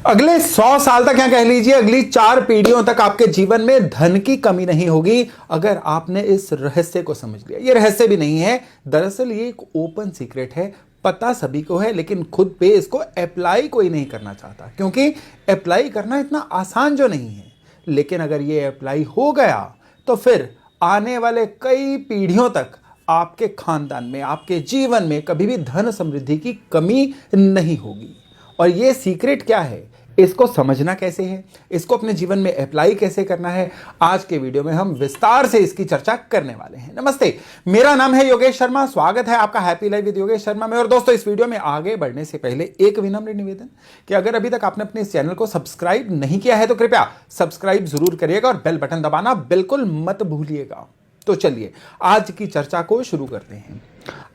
अगले 100 साल तक, या कह लीजिए अगली 4 पीढ़ियों तक आपके जीवन में धन की कमी नहीं होगी अगर आपने इस रहस्य को समझ लिया। ये रहस्य भी नहीं है, दरअसल ये एक ओपन सीक्रेट है, पता सभी को है, लेकिन खुद पे इसको अप्लाई कोई नहीं करना चाहता, क्योंकि अप्लाई करना इतना आसान जो नहीं है। लेकिन अगर ये अप्लाई हो गया तो फिर आने वाले कई पीढ़ियों तक आपके खानदान में, आपके जीवन में कभी भी धन समृद्धि की कमी नहीं होगी। और ये सीक्रेट क्या है, इसको समझना कैसे है, इसको अपने जीवन में अप्लाई कैसे करना है, आज के वीडियो में हम विस्तार से इसकी चर्चा करने वाले हैं। नमस्ते, मेरा नाम है योगेश शर्मा, स्वागत है आपका happy life with Yogesh Sharma में। और दोस्तों, इस वीडियो में आगे बढ़ने से पहले एक विनम्र निवेदन कि अगर अभी तक आपने अपने इस चैनल को सब्सक्राइब नहीं किया है तो कृपया सब्सक्राइब जरूर करिएगा और बेल बटन दबाना बिल्कुल मत भूलिएगा। तो चलिए आज की चर्चा को शुरू करते हैं।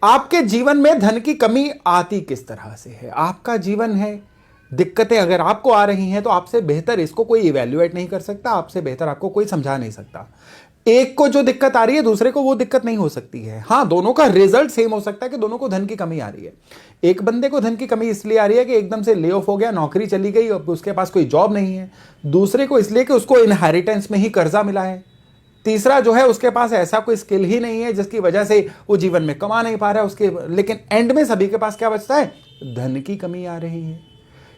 आपके जीवन में धन की कमी आती किस तरह से है? आपका जीवन है, दिक्कतें अगर आपको आ रही हैं तो आपसे बेहतर इसको कोई इवैल्यूएट नहीं कर सकता, आपसे बेहतर आपको कोई समझा नहीं सकता। एक को जो दिक्कत आ रही है दूसरे को वो दिक्कत नहीं हो सकती है। हाँ, दोनों का रिजल्ट सेम हो सकता है कि दोनों को धन की कमी आ रही है। एक बंदे को धन की कमी इसलिए आ रही है कि एकदम से ले ऑफ हो गया, नौकरी चली गई, अब उसके पास कोई जॉब नहीं है। दूसरे को इसलिए कि उसको इनहेरिटेंस में ही कर्जा मिला है। तीसरा जो है, उसके पास ऐसा कोई स्किल ही नहीं है जिसकी वजह से वो जीवन में कमा नहीं पा रहा है उसके, लेकिन एंड में सभी के पास क्या बचता है? धन की कमी आ रही है।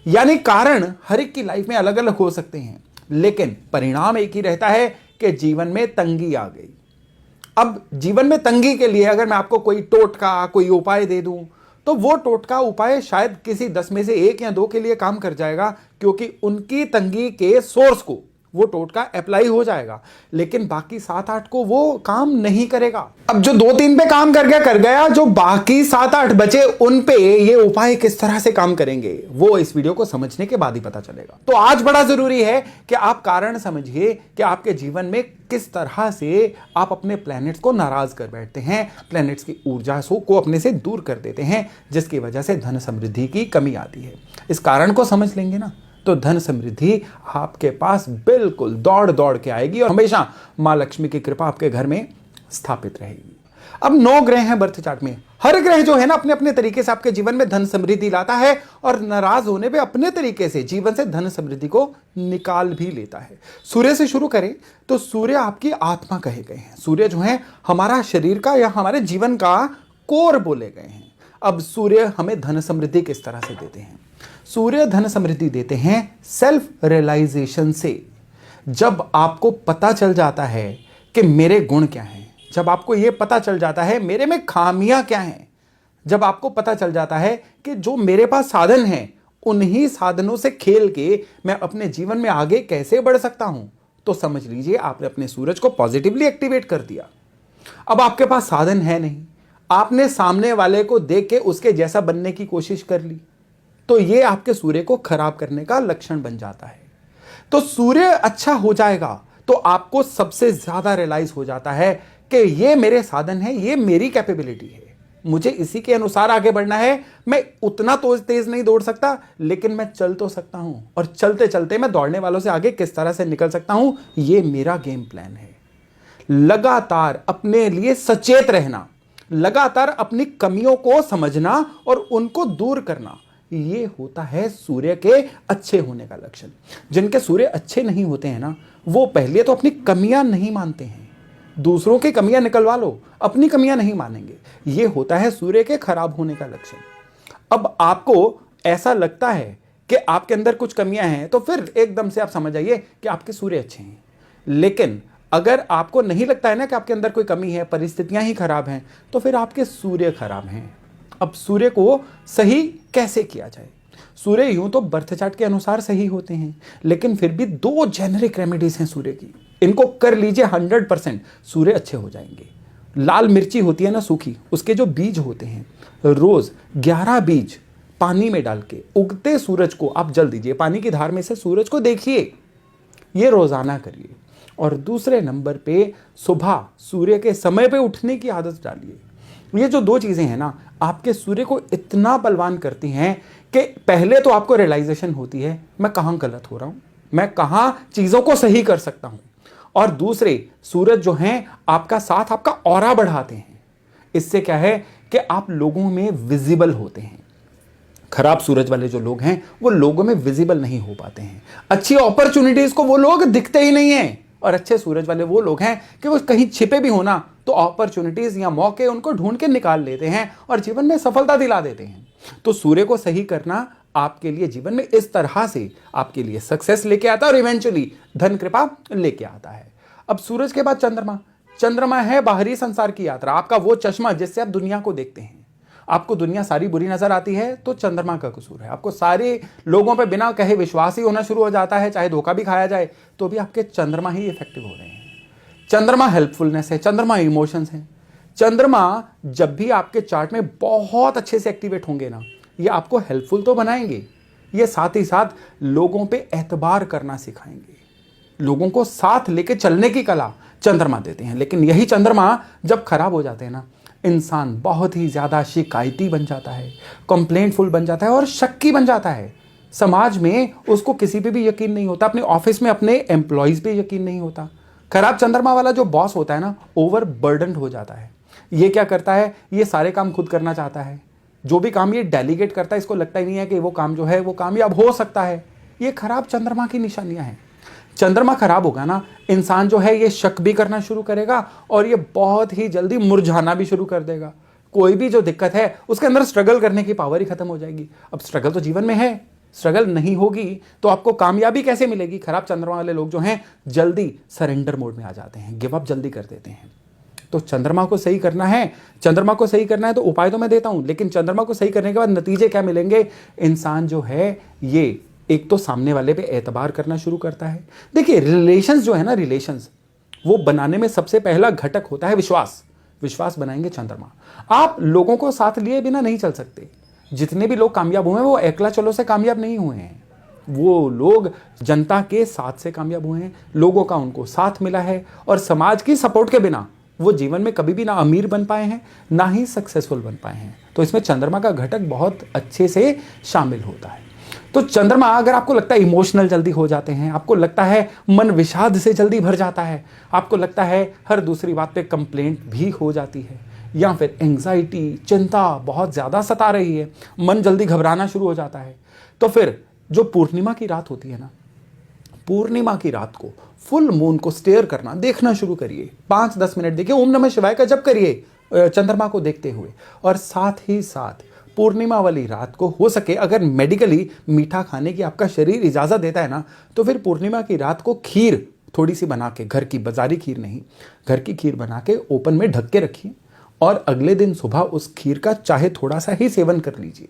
यानी कारण हर एक की लाइफ में अलग अलग हो सकते हैं, लेकिन परिणाम एक ही रहता है कि जीवन में तंगी आ गई। अब जीवन में तंगी के लिए अगर मैं आपको कोई टोटका, कोई उपाय दे दूं तो वो टोटका उपाय शायद किसी 10 में से 1 या 2 के लिए काम कर जाएगा, क्योंकि उनकी तंगी के सोर्स को वो टोटका अप्लाई हो जाएगा, लेकिन बाकी 7-8 को वो काम नहीं करेगा। अब जो 2-3 पे काम कर गया, जो बाकी 7-8 बचे उन पे ये उपाय किस तरह से काम करेंगे वो इस वीडियो को समझने के बाद ही पता चलेगा। तो आज बड़ा जरूरी है कि आप कारण समझिए कि आपके जीवन में किस तरह से आप अपने प्लैनेट्स को नाराज कर बैठते हैं, प्लैनेट्स की ऊर्जा को अपने से दूर कर देते हैं, जिसकी वजह से धन समृद्धि की कमी आती है। इस कारण को समझ लेंगे ना तो धन समृद्धि आपके पास बिल्कुल दौड़ दौड़ के आएगी और हमेशा मां लक्ष्मी की कृपा आपके घर में स्थापित रहेगी। अब 9 ग्रह हैं बर्थ चार्ट में, हर ग्रह जो है ना अपने अपने तरीके से आपके जीवन में धन समृद्धि लाता है और नाराज होने पे अपने तरीके से जीवन से धन समृद्धि को निकाल भी लेता है। सूर्य से शुरू करें तो सूर्य आपकी आत्मा कहे गए हैं। सूर्य जो है हमारा शरीर का या हमारे जीवन का कोर बोले गए हैं। अब सूर्य हमें धन समृद्धि किस तरह से देते हैं? सूर्य धन समृद्धि देते हैं सेल्फ रियलाइजेशन से। जब आपको पता चल जाता है कि मेरे गुण क्या हैं, जब आपको यह पता चल जाता है मेरे में खामियां क्या हैं, जब आपको पता चल जाता है कि जो मेरे पास साधन हैं उन्हीं साधनों से खेल के मैं अपने जीवन में आगे कैसे बढ़ सकता हूं, तो समझ लीजिए आपने अपने सूरज को पॉजिटिवली एक्टिवेट कर दिया। अब आपके पास साधन है नहीं, आपने सामने वाले को देख के उसके जैसा बनने की कोशिश कर ली, तो ये आपके सूर्य को खराब करने का लक्षण बन जाता है। तो सूर्य अच्छा हो जाएगा तो आपको सबसे ज्यादा रियलाइज हो जाता है कि ये मेरे साधन है, ये मेरी कैपेबिलिटी है, मुझे इसी के अनुसार आगे बढ़ना है। मैं उतना तो तेज नहीं दौड़ सकता, लेकिन मैं चल तो सकता हूं, और चलते चलते मैं दौड़ने वालों से आगे किस तरह से निकल सकता हूं, ये मेरा गेम प्लान है। लगातार अपने लिए सचेत रहना, लगातार अपनी कमियों को समझना और उनको दूर करना, ये होता है सूर्य के अच्छे होने का लक्षण। जिनके सूर्य अच्छे नहीं होते हैं ना, वो पहले तो अपनी कमियां नहीं मानते हैं। दूसरों की कमियां निकलवा लो, अपनी कमियां नहीं मानेंगे, ये होता है सूर्य के खराब होने का लक्षण। अब आपको ऐसा लगता है कि आपके अंदर कुछ कमियां हैं तो फिर एकदम से आप समझ जाइए कि आपके सूर्य अच्छे हैं। लेकिन अगर आपको नहीं लगता है ना कि आपके अंदर कोई कमी है, परिस्थितियां ही खराब हैं, तो फिर आपके सूर्य खराब हैं। अब सूर्य को सही कैसे किया जाए? सूर्य यूं तो बर्थ चार्ट के अनुसार सही होते हैं, लेकिन फिर भी 2 जेनेरिक रेमेडीज हैं सूर्य की, इनको कर लीजिए 100% सूर्य अच्छे हो जाएंगे। लाल मिर्ची होती है ना सूखी, उसके जो बीज होते हैं, रोज 11 बीज पानी में डाल के उगते सूरज को आप जल दीजिए, पानी की धार में से सूरज को देखिए, ये रोजाना करिए। और दूसरे नंबर पे सुबह सूर्य के समय पे उठने की आदत डालिए। ये जो 2 चीजें हैं ना, आपके सूर्य को इतना बलवान करती हैं कि पहले तो आपको रियलाइजेशन होती है मैं कहां गलत हो रहा हूं, मैं कहां चीजों को सही कर सकता हूं, और दूसरे सूरज जो हैं आपका साथ, आपका ऑरा बढ़ाते हैं। इससे क्या है कि आप लोगों में विजिबल होते हैं। खराब सूरज वाले जो लोग हैं वो लोगों में विजिबल नहीं हो पाते हैं। अच्छी अपॉर्चुनिटीज को वो लोग दिखते ही नहीं है। और अच्छे सूरज वाले वो लोग हैं कि वो कहीं छिपे भी होना तो अपॉर्चुनिटीज या मौके उनको ढूंढ के निकाल लेते हैं और जीवन में सफलता दिला देते हैं। तो सूर्य को सही करना आपके लिए जीवन में इस तरह से आपके लिए सक्सेस लेके आता है और इवेंचुअली धन कृपा लेके आता है। अब सूरज के बाद चंद्रमा। चंद्रमा है बाहरी संसार की यात्रा, आपका वो चश्मा जिससे आप दुनिया को देखते हैं। आपको दुनिया सारी बुरी नजर आती है तो चंद्रमा का कसूर है। आपको सारे लोगों पे बिना कहे विश्वास ही होना शुरू हो जाता है, चाहे धोखा भी खाया जाए तो भी आपके चंद्रमा ही इफेक्टिव हो रहे हैं। चंद्रमा हेल्पफुलनेस है, चंद्रमा इमोशंस है। चंद्रमा जब भी आपके चार्ट में बहुत अच्छे से एक्टिवेट होंगे ना, ये आपको हेल्पफुल तो बनाएंगे, ये साथ ही साथ लोगों पे एतबार करना सिखाएंगे। लोगों को साथ लेके चलने की कला चंद्रमा देते हैं। लेकिन यही चंद्रमा जब खराब हो जाते हैं ना, इंसान बहुत ही ज्यादा शिकायती बन जाता है, कंप्लेंटफुल बन जाता है और शक्की बन जाता है। समाज में उसको किसी पे भी यकीन नहीं होता, अपने ऑफिस में अपने एम्प्लॉयज पे यकीन नहीं होता। खराब चंद्रमा वाला जो बॉस होता है ना, ओवर बर्डन्ड हो जाता है। ये क्या करता है, ये सारे काम खुद करना चाहता है। जो भी काम ये डेलीगेट करता है, इसको लगता ही नहीं है कि वो काम जो है वो कामयाब हो सकता है। ये खराब चंद्रमा की निशानियां हैं। चंद्रमा खराब होगा ना, इंसान जो है ये शक भी करना शुरू करेगा और ये बहुत ही जल्दी मुरझाना भी शुरू कर देगा। कोई भी जो दिक्कत है उसके अंदर स्ट्रगल करने की पावर ही खत्म हो जाएगी। अब स्ट्रगल तो जीवन में है, स्ट्रगल नहीं होगी तो आपको कामयाबी कैसे मिलेगी। खराब चंद्रमा वाले लोग जो हैं जल्दी सरेंडर मोड में आ जाते हैं, गिव अप जल्दी कर देते हैं। तो चंद्रमा को सही करना है, चंद्रमा को सही करना है तो उपाय तो मैं देता हूं, लेकिन चंद्रमा को सही करने के बाद नतीजे क्या मिलेंगे। इंसान जो है ये एक तो सामने वाले पे एतबार करना शुरू करता है। देखिए रिलेशंस जो है ना, रिलेशंस वो बनाने में सबसे पहला घटक होता है विश्वास। विश्वास बनाएंगे चंद्रमा। आप लोगों को साथ लिए बिना नहीं चल सकते। जितने भी लोग कामयाब हुए हैं वो एकला चलो से कामयाब नहीं हुए हैं, वो लोग जनता के साथ से कामयाब हुए हैं। लोगों का उनको साथ मिला है और समाज की सपोर्ट के बिना वो जीवन में कभी भी ना अमीर बन पाए हैं ना ही सक्सेसफुल बन पाए हैं। तो इसमें चंद्रमा का घटक बहुत अच्छे से शामिल होता है। तो चंद्रमा, अगर आपको लगता है इमोशनल जल्दी हो जाते हैं, आपको लगता है मन विषाद से जल्दी भर जाता है, आपको लगता है हर दूसरी बात पे कंप्लेंट भी हो जाती है, या फिर एंजाइटी चिंता बहुत ज़्यादा सता रही है, मन जल्दी घबराना शुरू हो जाता है, तो फिर जो पूर्णिमा की रात होती है ना, पूर्णिमा की रात को फुल मून को स्टेयर करना, देखना शुरू करिए। 5-10 मिनट देखिए, ओम नमः शिवाय का जप करिए चंद्रमा को देखते हुए। और साथ ही साथ पूर्णिमा वाली रात को हो सके अगर मेडिकली मीठा खाने की आपका शरीर इजाज़त देता है ना, तो फिर पूर्णिमा की रात को खीर थोड़ी सी बना के, घर की बाजारी खीर नहीं, घर की खीर बना के ओपन में ढक के रखिए और अगले दिन सुबह उस खीर का चाहे थोड़ा सा ही सेवन कर लीजिए।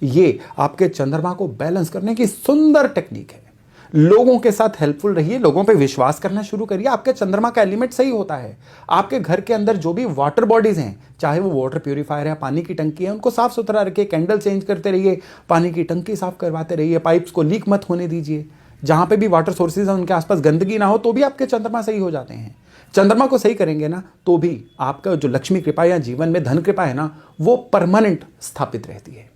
ये आपके चंद्रमा को बैलेंस करने की सुंदर टेक्निक है। लोगों के साथ हेल्पफुल रहिए, लोगों पे विश्वास करना शुरू करिए। आपके चंद्रमा का एलिमेंट सही होता है। आपके घर के अंदर जो भी वाटर बॉडीज हैं, चाहे वो वाटर प्यूरिफायर है, पानी की टंकी है, उनको साफ सुथरा रखिए, कैंडल चेंज करते रहिए, पानी की टंकी साफ करवाते रहिए, पाइप्स को लीक मत होने दीजिए। जहां पे भी वाटर सोर्सेज हैं उनके आसपास गंदगी ना हो, तो भी आपके चंद्रमा सही हो जाते हैं। चंद्रमा को सही करेंगे ना तो भी आपका जो लक्ष्मी कृपा या जीवन में धन कृपा है ना, वो परमानेंट स्थापित रहती है।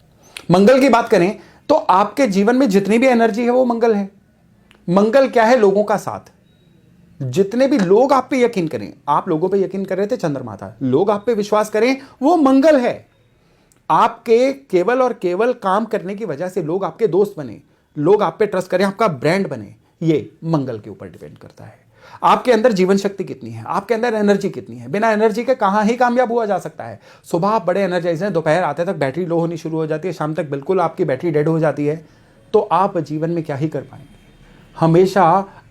मंगल की बात करें तो आपके जीवन में जितनी भी एनर्जी है वो मंगल है। मंगल क्या है? लोगों का साथ। जितने भी लोग आप पे यकीन करें, आप लोगों पे यकीन कर रहे थे, चंद्रमा था, लोग आप पे विश्वास करें, वो मंगल है। आपके केवल और केवल काम करने की वजह से लोग आपके दोस्त बने, लोग आप पे ट्रस्ट करें, आपका ब्रांड बने, ये मंगल के ऊपर डिपेंड करता है। आपके अंदर जीवन शक्ति कितनी है, आपके अंदर एनर्जी कितनी है। बिना एनर्जी के कहां ही कामयाब हुआ जा सकता है। सुबह आप बड़े एनर्जाइज हैं, दोपहर आते तक बैटरी लो होनी शुरू हो जाती है, शाम तक बिल्कुल आपकी बैटरी डेड हो जाती है, तो आप जीवन में क्या ही कर पाएंगे। हमेशा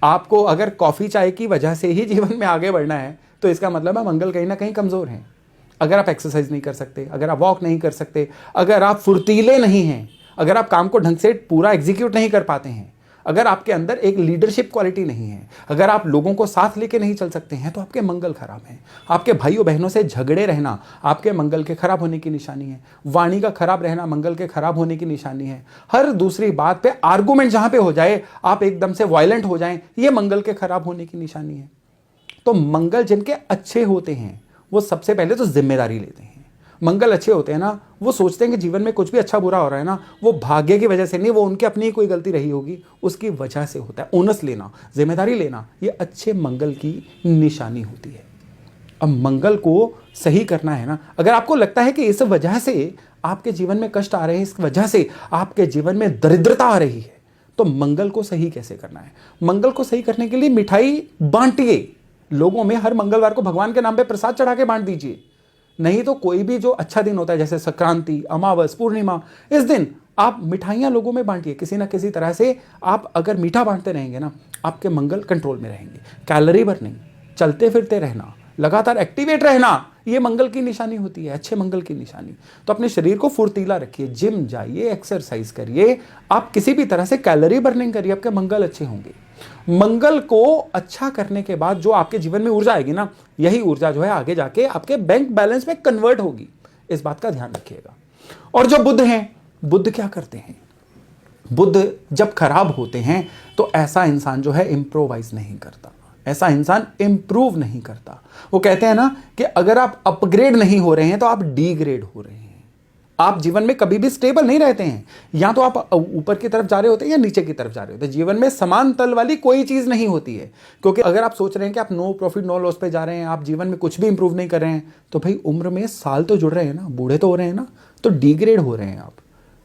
आपको अगर कॉफी चाय की वजह से ही जीवन में आगे बढ़ना है तो इसका मतलब है मंगल कहीं ना कहीं कमजोर है। अगर आप एक्सरसाइज नहीं कर सकते, अगर आप वॉक नहीं कर सकते, अगर आप फुर्तीले नहीं हैं, अगर आप काम को ढंग से पूरा एग्जीक्यूट नहीं कर पाते हैं, अगर आपके अंदर एक लीडरशिप क्वालिटी नहीं है, अगर आप लोगों को साथ लेके नहीं चल सकते हैं, तो आपके मंगल खराब है। आपके भाइयों बहनों से झगड़े रहना आपके मंगल के खराब होने की निशानी है। वाणी का खराब रहना मंगल के खराब होने की निशानी है। हर दूसरी बात पे आर्गुमेंट जहां पे हो जाए, आप एकदम से वायलेंट हो जाएं, ये मंगल के खराब होने की निशानी है। तो मंगल जिनके अच्छे होते हैं वो सबसे पहले तो जिम्मेदारी लेते हैं। मंगल अच्छे होते हैं ना, वो सोचते हैं कि जीवन में कुछ भी अच्छा बुरा हो रहा है ना, वो भाग्य की वजह से नहीं, वो उनकी अपनी ही कोई गलती रही होगी उसकी वजह से होता है। ओनस लेना, जिम्मेदारी लेना, ये अच्छे मंगल की निशानी होती है। अब मंगल को सही करना है ना, अगर आपको लगता है कि इस वजह से आपके जीवन में कष्ट आ रहे हैं, इस वजह से आपके जीवन में दरिद्रता आ रही है, तो मंगल को सही कैसे करना है? मंगल को सही करने के लिए मिठाई बांटिए लोगों में, हर मंगलवार को भगवान के नाम पे प्रसाद चढ़ा के बांट दीजिए। नहीं तो कोई भी जो अच्छा दिन होता है जैसे संक्रांति, अमावस, पूर्णिमा, इस दिन आप मिठाइयां लोगों में बांटिए किसी ना किसी तरह से। आप अगर मीठा बांटते रहेंगे ना, आपके मंगल कंट्रोल में रहेंगे। कैलोरी बर्निंग, चलते फिरते रहना, लगातार एक्टिवेट रहना, ये मंगल की निशानी होती है, अच्छे मंगल की निशानी। तो अपने शरीर को फुर्तीला रखिए, जिम जाइए, एक्सरसाइज करिए, आप किसी भी तरह से कैलोरी बर्निंग करिए, आपके मंगल अच्छे होंगे। मंगल को अच्छा करने के बाद जो आपके जीवन में ऊर्जा आएगी ना, यही ऊर्जा जो है आगे जाके आपके बैंक बैलेंस में कन्वर्ट होगी। इस बात का ध्यान रखिएगा। और जो बुध हैं, बुध क्या करते हैं? बुध जब खराब होते हैं तो ऐसा इंसान जो है इंप्रोवाइज नहीं करता, ऐसा इंसान इंप्रूव नहीं करता। वो कहते हैं ना कि अगर आप अपग्रेड नहीं हो रहे हैं तो आप डीग्रेड हो रहे हैं। आप जीवन में कभी भी स्टेबल नहीं रहते हैं, या तो आप ऊपर की तरफ जा रहे होते हैं या नीचे की तरफ जा रहे होते हैं। जीवन में समान तल वाली कोई चीज नहीं होती है। क्योंकि अगर आप सोच रहे हैं कि आप नो प्रॉफिट नो लॉस पे जा रहे हैं, आप जीवन में कुछ भी इंप्रूव नहीं कर रहे हैं, तो भाई उम्र में साल तो जुड़ रहे हैं ना, बूढ़े तो हो रहे हैं ना, तो डीग्रेड हो रहे हैं आप।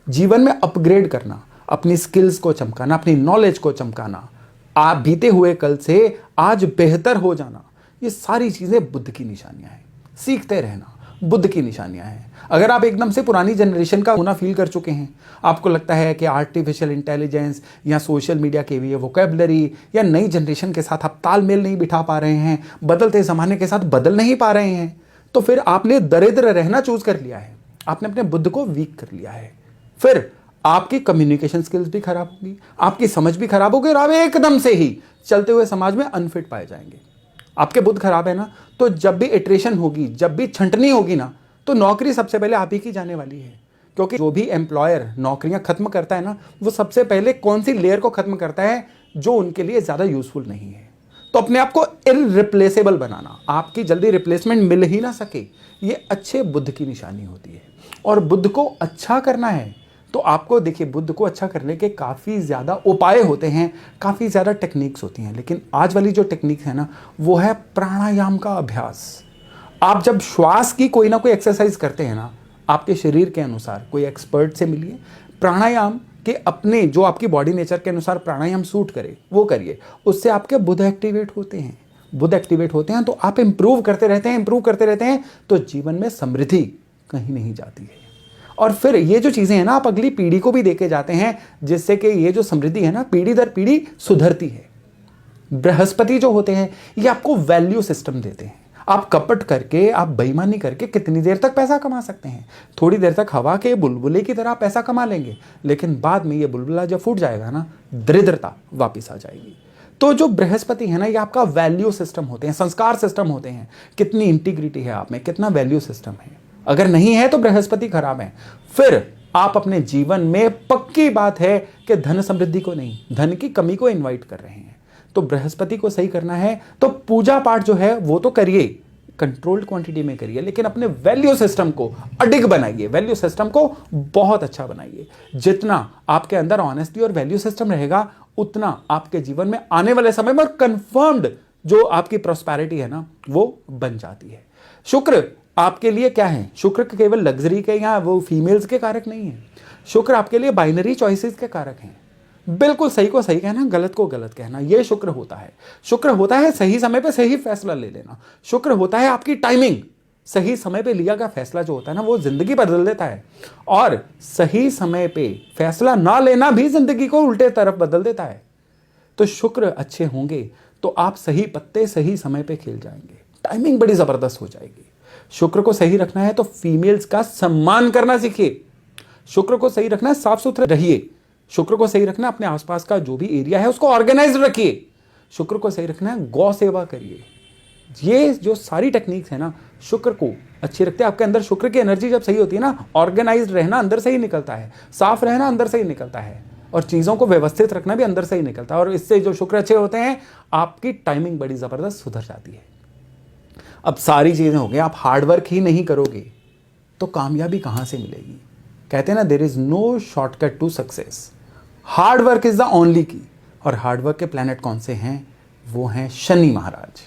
जीवन में अपग्रेड करना, अपनी स्किल्स को चमकाना, अपनी नॉलेज को चमकाना, आप बीते हुए कल से आज बेहतर हो जाना, ये सारी चीजें बुद्ध की निशानियां हैं। सीखते रहना बुद्ध की निशानियां हैं। अगर आप एकदम से पुरानी जनरेशन का होना फील कर चुके हैं, आपको लगता है कि आर्टिफिशियल इंटेलिजेंस या सोशल मीडिया के भी वोकैबुलरी या नई जनरेशन के साथ आप तालमेल नहीं बिठा पा रहे हैं, बदलते जमाने के साथ बदल नहीं पा रहे हैं, तो फिर आपने दरिद्र रहना चूज कर लिया है, आपने अपने बुद्ध को वीक कर लिया है। फिर आपकी कम्युनिकेशन स्किल्स भी खराब होगी, आपकी समझ भी खराब होगी, और आप एकदम से ही चलते हुए समाज में अनफिट पाए जाएंगे। आपके बुद्ध खराब है ना, तो जब भी इटरेशन होगी, जब भी छंटनी होगी ना, तो नौकरी सबसे पहले आप ही की जाने वाली है। क्योंकि जो भी एम्प्लॉयर नौकरियां खत्म करता है ना, वो सबसे पहले कौन सी लेयर को खत्म करता है? जो उनके लिए ज्यादा यूजफुल नहीं है। तो अपने आप को इररिप्लेसेबल बनाना, आपकी जल्दी रिप्लेसमेंट मिल ही ना सके, ये अच्छे बुद्ध की निशानी होती है। और बुद्ध को अच्छा करना है तो आपको देखिए, बुद्ध को अच्छा करने के काफ़ी ज़्यादा उपाय होते हैं, काफ़ी ज़्यादा टेक्निक्स होती हैं। लेकिन आज वाली जो टेक्निक है ना, वो है प्राणायाम का अभ्यास। आप जब श्वास की कोई ना कोई एक्सरसाइज करते हैं ना, आपके शरीर के अनुसार कोई एक्सपर्ट से मिलिए, प्राणायाम के अपने जो आपकी बॉडी नेचर के अनुसार प्राणायाम सूट करे वो करिए। उससे आपके बुध एक्टिवेट होते हैं। बुध एक्टिवेट होते हैं तो आप इंप्रूव करते रहते हैं, इंप्रूव करते रहते हैं, तो जीवन में समृद्धि कहीं नहीं जाती है। और फिर ये जो चीजें हैं ना, आप अगली पीढ़ी को भी देके जाते हैं, जिससे कि ये जो समृद्धि है ना, पीढ़ी दर पीढ़ी सुधरती है। बृहस्पति जो होते हैं, ये आपको वैल्यू सिस्टम देते हैं। आप कपट करके, आप बेईमानी करके कितनी देर तक पैसा कमा सकते हैं? थोड़ी देर तक हवा के बुलबुले की तरह पैसा कमा लेंगे, लेकिन बाद में ये बुलबुला जब फूट जाएगा ना, दरिद्रता वापिस आ जाएगी। तो जो बृहस्पति है ना, ये आपका वैल्यू सिस्टम होते हैं, संस्कार सिस्टम होते हैं। कितनी इंटीग्रिटी है आप में, कितना वैल्यू सिस्टम है। अगर नहीं है तो बृहस्पति खराब है। फिर आप अपने जीवन में, पक्की बात है कि धन समृद्धि को नहीं, धन की कमी को इनवाइट कर रहे हैं। तो बृहस्पति को सही करना है तो पूजा पाठ जो है वो तो करिए, कंट्रोल्ड क्वांटिटी में करिए, लेकिन अपने वैल्यू सिस्टम को अडिग बनाइए, वैल्यू सिस्टम को बहुत अच्छा बनाइए। जितना आपके अंदर ऑनेस्टी और वैल्यू सिस्टम रहेगा, उतना आपके जीवन में आने वाले समय में कंफर्म्ड जो आपकी प्रॉस्पेरिटी है ना, वो बन जाती है। शुक्र आपके लिए क्या है? शुक्र केवल लग्जरी के या वो फीमेल्स के कारक नहीं है। शुक्र आपके लिए बाइनरी चॉइसेस के कारक हैं। बिल्कुल सही को सही कहना, गलत को गलत कहना, ये शुक्र होता है। शुक्र होता है सही समय पे सही फैसला ले लेना। शुक्र होता है आपकी टाइमिंग, सही समय पे लिया गया फैसला जो होता है ना, वो जिंदगी बदल देता है। और सही समय पे फैसला ना लेना भी जिंदगी को उल्टे तरफ बदल देता है। तो शुक्र अच्छे होंगे तो आप सही पत्ते सही समय पे खेल जाएंगे, टाइमिंग बड़ी जबरदस्त हो जाएगी। शुक्र को सही रखना है तो फीमेल्स का सम्मान करना सीखिए। शुक्र को सही रखना है, साफ सुथरे रहिए। शुक्र को सही रखना है, अपने आसपास का जो भी एरिया है उसको ऑर्गेनाइज रखिए। शुक्र को सही रखना है, गौ सेवा करिए। ये जो सारी टेक्निक्स है ना, शुक्र को अच्छी रखते हैं। आपके अंदर शुक्र की एनर्जी जब सही होती है ना, ऑर्गेनाइज रहना अंदर से ही निकलता है, साफ रहना अंदर से ही निकलता है, और चीजों को व्यवस्थित रखना भी अंदर से ही निकलता है। और इससे जो शुक्र अच्छे होते हैं, आपकी टाइमिंग बड़ी जबरदस्त सुधर जाती है। अब सारी चीजें हो गई, आप हार्डवर्क ही नहीं करोगे तो कामयाबी कहां से मिलेगी? कहते हैं ना, there is no shortcut to success, hard work is the only key. और हार्डवर्क के प्लैनेट कौन से हैं? वो हैं शनि महाराज।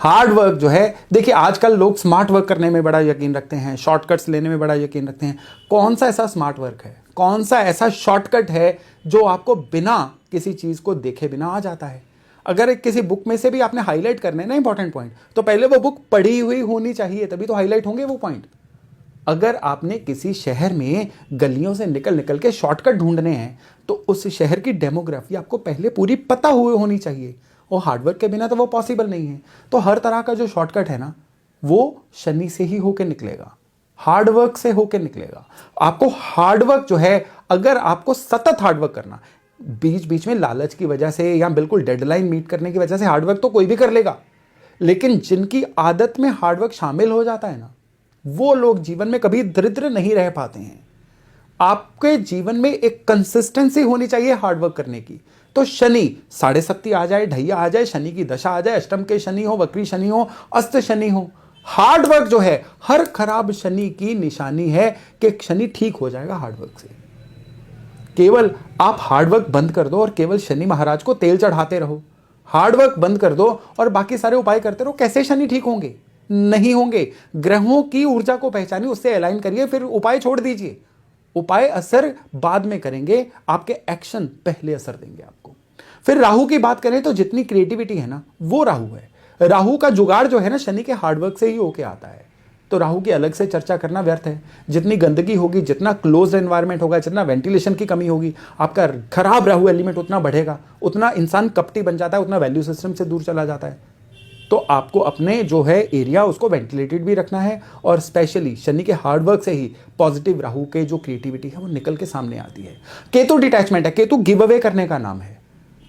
हार्ड वर्क जो है, देखिए आजकल लोग स्मार्ट वर्क करने में बड़ा यकीन रखते हैं, शॉर्टकट्स लेने में बड़ा यकीन रखते हैं। कौन सा ऐसा स्मार्ट वर्क है, कौन सा ऐसा शॉर्टकट है जो आपको बिना किसी चीज को देखे बिना आ जाता है? अगर किसी बुक में से भी आपने हाईलाइट करने ना इंपॉर्टेंट पॉइंट, तो पहले वो बुक पढ़ी हुई होनी चाहिए, तभी तो हाईलाइट होंगे वो पॉइंट। अगर आपने किसी शहर में गलियों से निकल निकल के शॉर्टकट ढूंढने हैं, तो उस शहर की डेमोग्राफी आपको पहले पूरी पता हुई होनी चाहिए, और हार्डवर्क के बिना तो वो पॉसिबल नहीं है। तो हर तरह का जो शॉर्टकट है ना, वो शनि से ही होके निकलेगा, हार्डवर्क से होके निकलेगा। आपको हार्डवर्क जो है, अगर आपको सतत हार्डवर्क करना, बीच बीच में लालच की वजह से या बिल्कुल डेडलाइन मीट करने की वजह से हार्डवर्क तो कोई भी कर लेगा, लेकिन जिनकी आदत में हार्डवर्क शामिल हो जाता है ना, वो लोग जीवन में कभी दरिद्र नहीं रह पाते हैं। आपके जीवन में एक कंसिस्टेंसी होनी चाहिए हार्डवर्क करने की। तो शनि साढ़े सप्ती आ जाए, ढैया आ जाए, शनि की दशा आ जाए, अष्टम के शनि हो, वक्री शनि हो, अस्त शनि हो, हार्डवर्क जो है हर खराब शनि की निशानी है कि शनि ठीक हो जाएगा हार्डवर्क से। केवल आप हार्डवर्क बंद कर दो और केवल शनि महाराज को तेल चढ़ाते रहो, हार्डवर्क बंद कर दो और बाकी सारे उपाय करते रहो, कैसे शनि ठीक होंगे? नहीं होंगे। ग्रहों की ऊर्जा को पहचानिए, उससे अलाइन करिए, फिर उपाय छोड़ दीजिए। उपाय असर बाद में करेंगे, आपके एक्शन पहले असर देंगे आपको। फिर राहु की बात करें तो जितनी क्रिएटिविटी है ना, वो राहु है। राहु का जुगाड़ जो है ना, शनि के हार्डवर्क से ही होके आता है। तो राहु की अलग से चर्चा करना व्यर्थ है। जितनी गंदगी होगी, जितना क्लोज एनवायरमेंट होगा, जितना वेंटिलेशन की कमी होगी, आपका खराब राहु एलिमेंट उतना बढ़ेगा, उतना इंसान कपटी बन जाता है, उतना वैल्यू सिस्टम से दूर चला जाता है। तो आपको अपने जो है एरिया उसको वेंटिलेटेड भी रखना है, और स्पेशली शनि के हार्डवर्क से ही पॉजिटिव राहु के जो क्रिएटिविटी है वो निकल के सामने आती है। केतु डिटैचमेंट है, केतु गिव अवे करने का नाम है।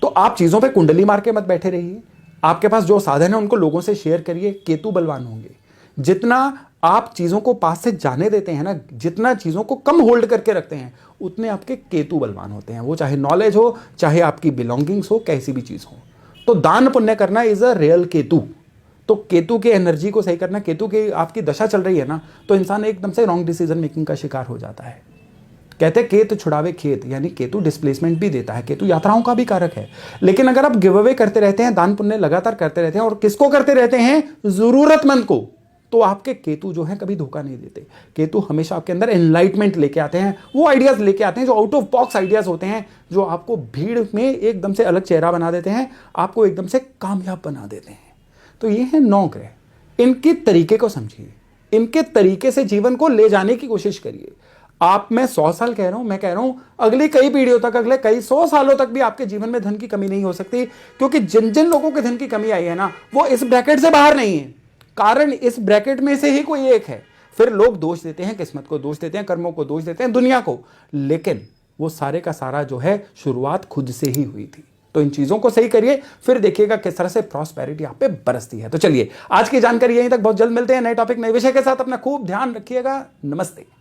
तो आप चीजों पे कुंडली मार के मत बैठे रहिए, आपके पास जो साधन है उनको लोगों से शेयर करिए, केतु बलवान होंगे। जितना आप चीजों को पास से जाने देते हैं ना, जितना चीजों को कम होल्ड करके रखते हैं, उतने आपके केतु बलवान होते हैं। वो चाहे नॉलेज हो, चाहे आपकी बिलोंगिंग्स हो, कैसी भी चीज हो। तो दान पुण्य करना इज अ रियल केतु। तो केतु के एनर्जी को सही करना, केतु की आपकी दशा चल रही है ना, तो इंसान एकदम से रॉन्ग डिसीजन मेकिंग का शिकार हो जाता है। कहते हैं केतु छुड़ावे खेत, यानी केतु डिस्प्लेसमेंट भी देता है, केतु यात्राओं का भी कारक है। लेकिन अगर आप गिव अवे करते रहते हैं, दान पुण्य लगातार करते रहते हैं, और किसको करते रहते हैं? जरूरतमंद को, तो आपके केतु जो है कभी धोखा नहीं देते। केतु हमेशा आपके अंदर एनलाइटमेंट लेके आते हैं, वो आइडियाज लेके आते हैं जो आउट ऑफ बॉक्स आइडियाज होते हैं, जो आपको भीड़ में एकदम से अलग चेहरा बना देते हैं, आपको एकदम से कामयाब बना देते हैं। तो ये है 9 ग्रह, इनके तरीके को समझिए, इनके तरीके से जीवन को ले जाने की कोशिश करिए। मैं 100 साल कह रहा हूं, मैं कह रहा हूं अगली कई पीढ़ियों तक, अगले कई 100 सालों तक भी आपके जीवन में धन की कमी नहीं हो सकती, क्योंकि जिन जिन लोगों के धन की कमी आई है ना, वो इस ब्रैकेट से बाहर नहीं है। कारण इस ब्रैकेट में से ही कोई एक है। फिर लोग दोष देते हैं, किस्मत को दोष देते हैं, कर्मों को दोष देते हैं, दुनिया को, लेकिन वो सारे का सारा जो है शुरुआत खुद से ही हुई थी। तो इन चीजों को सही करिए, फिर देखिएगा किस तरह से प्रॉस्पेरिटी आप पे बरसती है। तो चलिए, आज की जानकारी यहीं तक, बहुत जल्द मिलते हैं नए टॉपिक नए विषय के साथ। अपना खूब ध्यान रखिएगा। नमस्ते।